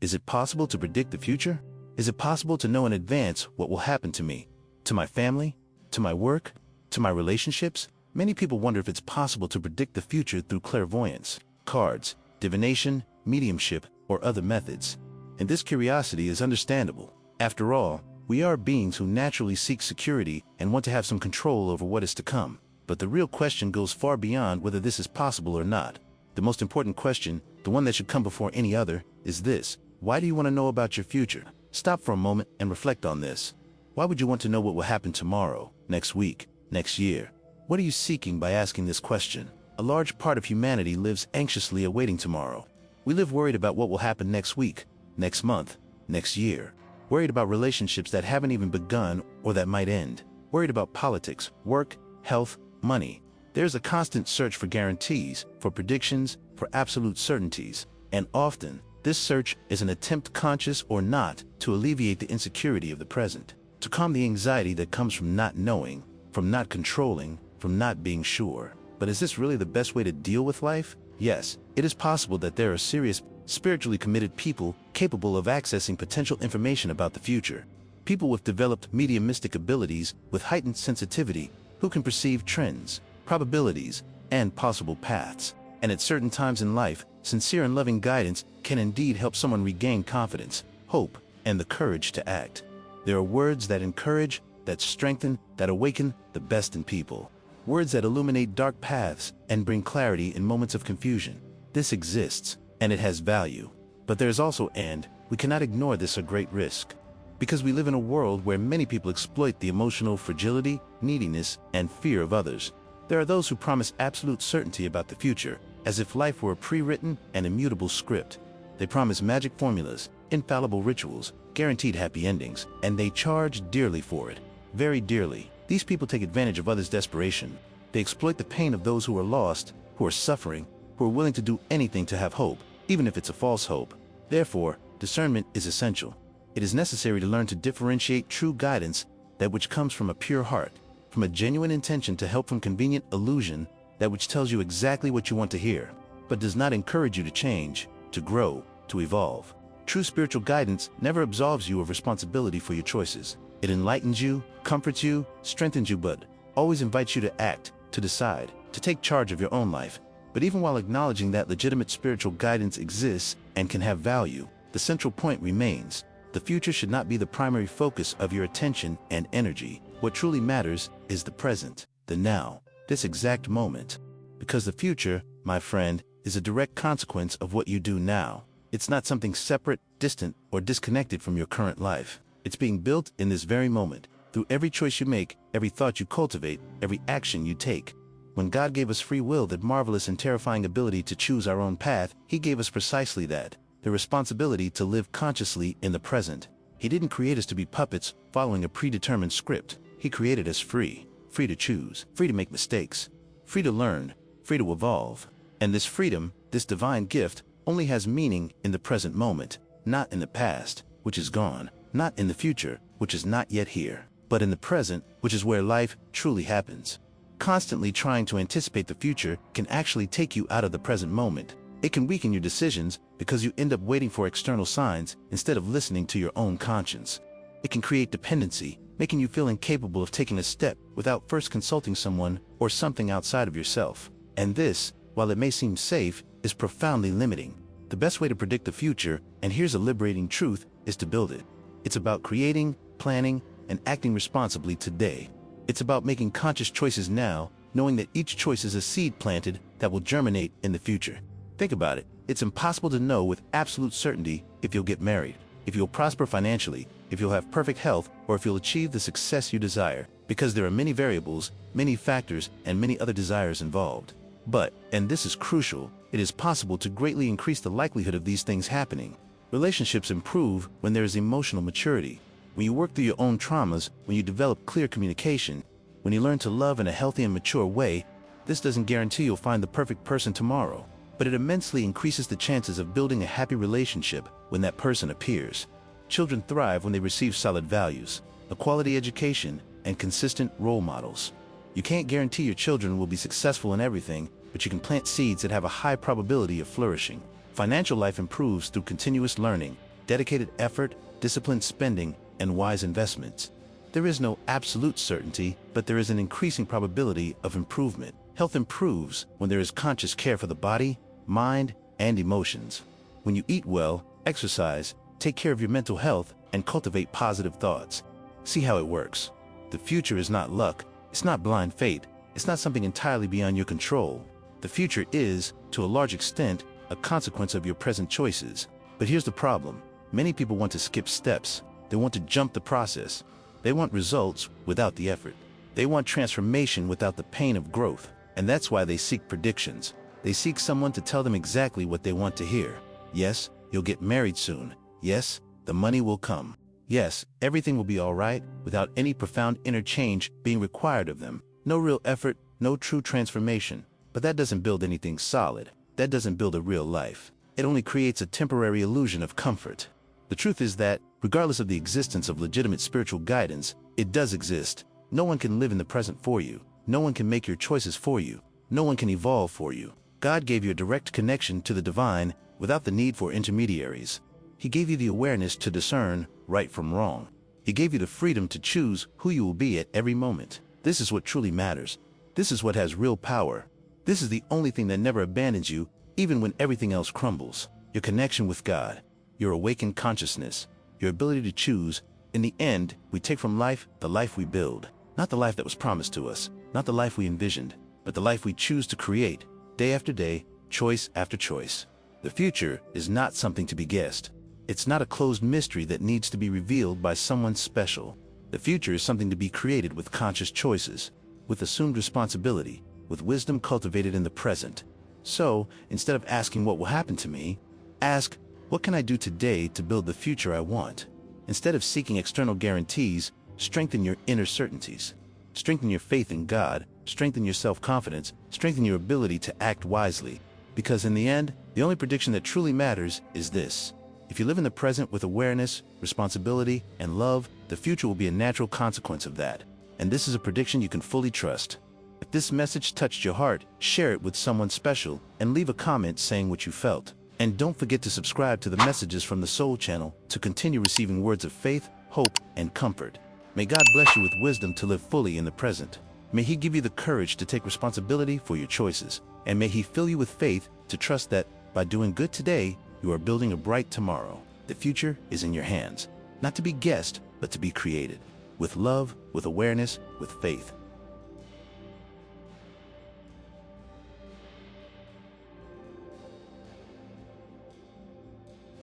Is it possible to predict the future? Is it possible to know in advance what will happen to me, to my family, to my work, to my relationships? Many people wonder if it's possible to predict the future through clairvoyance, cards, divination, mediumship, or other methods. And this curiosity is understandable. After all, we are beings who naturally seek security and want to have some control over what is to come. But the real question goes far beyond whether this is possible or not. The most important question, the one that should come before any other, is this: why do you want to know about your future? Stop for a moment and reflect on this. Why would you want to know what will happen tomorrow, next week, next year? What are you seeking by asking this question? A large part of humanity lives anxiously awaiting tomorrow. We live worried about what will happen next week, next month, next year. Worried about relationships that haven't even begun or that might end. Worried about politics, work, health, money. There's a constant search for guarantees, for predictions, for absolute certainties. And often, this search is an attempt, conscious or not, to alleviate the insecurity of the present, to calm the anxiety that comes from not knowing, from not controlling, from not being sure. But is this really the best way to deal with life? Yes, it is possible that there are serious, spiritually committed people capable of accessing potential information about the future. People with developed mediumistic abilities, with heightened sensitivity, who can perceive trends, probabilities, and possible paths. And at certain times in life, sincere and loving guidance can indeed help someone regain confidence, hope, and the courage to act. There are words that encourage, that strengthen, that awaken the best in people. Words that illuminate dark paths and bring clarity in moments of confusion. This exists, and it has value. But there is also, and we cannot ignore this, a great risk. Because we live in a world where many people exploit the emotional fragility, neediness, and fear of others. There are those who promise absolute certainty about the future, as if life were a pre-written and immutable script. They promise magic formulas, infallible rituals, guaranteed happy endings, and they charge dearly for it. Very dearly. These people take advantage of others' desperation. They exploit the pain of those who are lost, who are suffering, who are willing to do anything to have hope, even if it's a false hope. Therefore, discernment is essential. It is necessary to learn to differentiate true guidance, that which comes from a pure heart, from a genuine intention to help, from convenient illusion, that which tells you exactly what you want to hear, but does not encourage you to change, to grow, to evolve. True spiritual guidance never absolves you of responsibility for your choices. It enlightens you, comforts you, strengthens you, but always invites you to act, to decide, to take charge of your own life. But even while acknowledging that legitimate spiritual guidance exists and can have value, the central point remains: the future should not be the primary focus of your attention and energy. What truly matters is the present, the now, this exact moment. Because the future, my friend, is a direct consequence of what you do now. It's not something separate, distant, or disconnected from your current life. It's being built in this very moment, through every choice you make, every thought you cultivate, every action you take. When God gave us free will, that marvelous and terrifying ability to choose our own path, He gave us precisely that, the responsibility to live consciously in the present. He didn't create us to be puppets following a predetermined script. He created us free, free to choose, free to make mistakes, free to learn, free to evolve. And this freedom, this divine gift, only has meaning in the present moment, not in the past, which is gone, not in the future, which is not yet here, but in the present, which is where life truly happens. Constantly trying to anticipate the future can actually take you out of the present moment. It can weaken your decisions because you end up waiting for external signs instead of listening to your own conscience. It can create dependency, making you feel incapable of taking a step without first consulting someone or something outside of yourself. And this, while it may seem safe, is profoundly limiting. The best way to predict the future, and here's a liberating truth, is to build it. It's about creating, planning, and acting responsibly today. It's about making conscious choices now, knowing that each choice is a seed planted that will germinate in the future. Think about it. It's impossible to know with absolute certainty if you'll get married, if you'll prosper financially, if you'll have perfect health, or if you'll achieve the success you desire, because there are many variables, many factors, and many other desires involved. But, and this is crucial, it is possible to greatly increase the likelihood of these things happening. Relationships improve when there is emotional maturity, when you work through your own traumas, when you develop clear communication, when you learn to love in a healthy and mature way. This doesn't guarantee you'll find the perfect person tomorrow, but it immensely increases the chances of building a happy relationship when that person appears. Children thrive when they receive solid values, a quality education, and consistent role models. You can't guarantee your children will be successful in everything, but you can plant seeds that have a high probability of flourishing. Financial life improves through continuous learning, dedicated effort, disciplined spending, and wise investments. There is no absolute certainty, but there is an increasing probability of improvement. Health improves when there is conscious care for the body, mind, and emotions. When you eat well, exercise, take care of your mental health, and cultivate positive thoughts. See how it works. The future is not luck, it's not blind fate, it's not something entirely beyond your control. The future is, to a large extent, a consequence of your present choices. But here's the problem. Many people want to skip steps. They want to jump the process. They want results without the effort. They want transformation without the pain of growth. And that's why they seek predictions. They seek someone to tell them exactly what they want to hear. Yes, you'll get married soon. Yes, the money will come. Yes, everything will be all right without any profound inner change being required of them. No real effort, no true transformation. But that doesn't build anything solid. That doesn't build a real life. It only creates a temporary illusion of comfort. The truth is that, regardless of the existence of legitimate spiritual guidance, it does exist. No one can live in the present for you. No one can make your choices for you. No one can evolve for you. God gave you a direct connection to the divine without the need for intermediaries. He gave you the awareness to discern right from wrong. He gave you the freedom to choose who you will be at every moment. This is what truly matters. This is what has real power. This is the only thing that never abandons you, even when everything else crumbles. Your connection with God, your awakened consciousness, your ability to choose. In the end, we take from life the life we build. Not the life that was promised to us, not the life we envisioned, but the life we choose to create, day after day, choice after choice. The future is not something to be guessed. It's not a closed mystery that needs to be revealed by someone special. The future is something to be created with conscious choices, with assumed responsibility, with wisdom cultivated in the present. So, instead of asking what will happen to me, ask, what can I do today to build the future I want? Instead of seeking external guarantees, strengthen your inner certainties. Strengthen your faith in God, strengthen your self-confidence, strengthen your ability to act wisely. Because in the end, the only prediction that truly matters is this. If you live in the present with awareness, responsibility, and love, the future will be a natural consequence of that. And this is a prediction you can fully trust. If this message touched your heart, share it with someone special and leave a comment saying what you felt. And don't forget to subscribe to the Messages from the Soul channel to continue receiving words of faith, hope, and comfort. May God bless you with wisdom to live fully in the present. May He give you the courage to take responsibility for your choices. And may He fill you with faith to trust that, by doing good today, you are building a bright tomorrow. The future is in your hands, not to be guessed, but to be created. With love, with awareness, with faith.